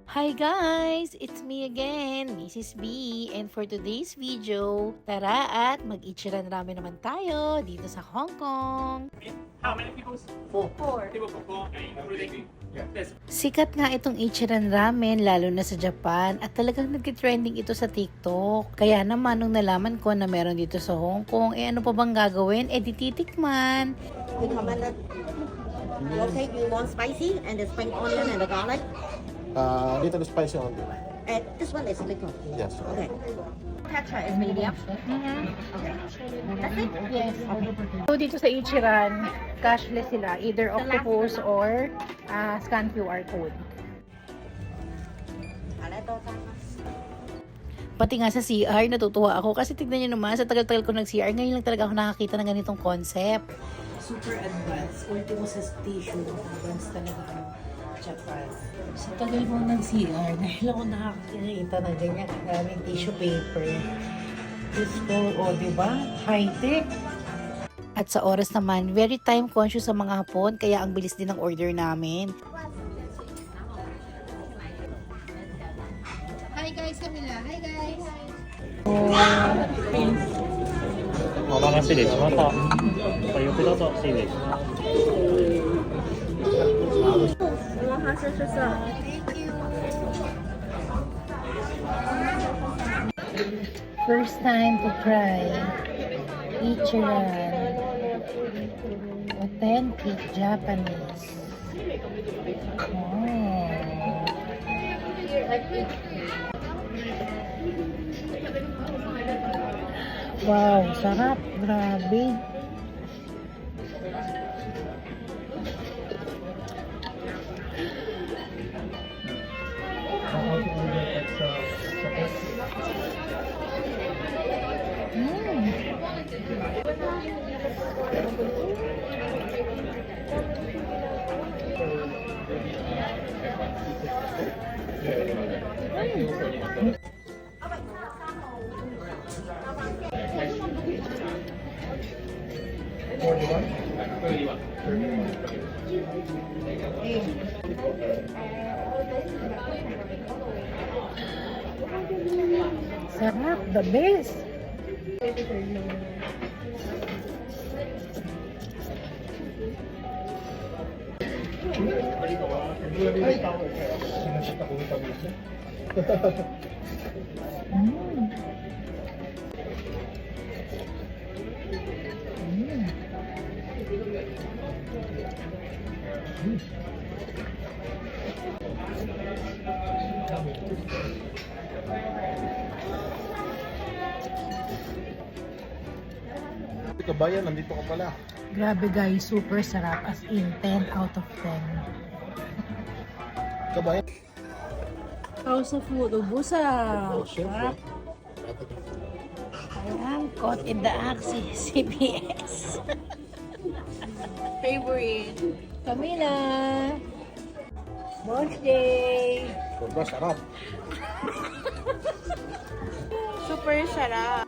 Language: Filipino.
Hi guys! It's me again, Mrs. B. And for today's video, tara at mag-Ichiran ramen naman tayo dito sa Hong Kong. How many people? Four. People for four, including this. Sikat nga itong Ichiran ramen lalo na sa Japan at talagang nag-trending ito sa TikTok. Kaya naman nung nalaman ko na meron dito sa Hong Kong, ano pa bang gagawin? Di titikman. We recommend it. Okay, you want spicy and the spring onion and the garlic. Little spicy only. And this one is little. Yes. Okay. Texture is medium. Okay. That's it. Yes. So dito sa Ichiran, cashless sila. Either octopus or scan QR code. Pati nga sa CR, natutuwa ako kasi tignan nyo naman, sa tagal-tagal ko nag-CR, ngayon lang talaga ako nakakita ng ganitong concept. Super advanced. Ultimo sa tissue. Advanced talaga ang Japan. Sa tagal mo nag-CR, ngayon ako nakakita ng ganyan karaming tissue paper. This for, diba? High-tech. At sa oras naman, very time conscious sa mga Hapon, kaya ang bilis din ng order namin. Hi guys, Camila. Hi guys. お待たせしました。ごゆっくりどうぞ。失礼します。我还是吃色。First time to try Ichiran. Authentic Japanese. Wow, sarap. Grabe. Sarap, the best. Kabayan, nandito ka pala. Grabe guys, super sarap. As in, 10 out of 10. Kabayan. House of Food, ubusa. Siyempre. Ayan, caught in the act si CBS. Favorite. Camila. Birthday. Sobra sarap. Super sarap.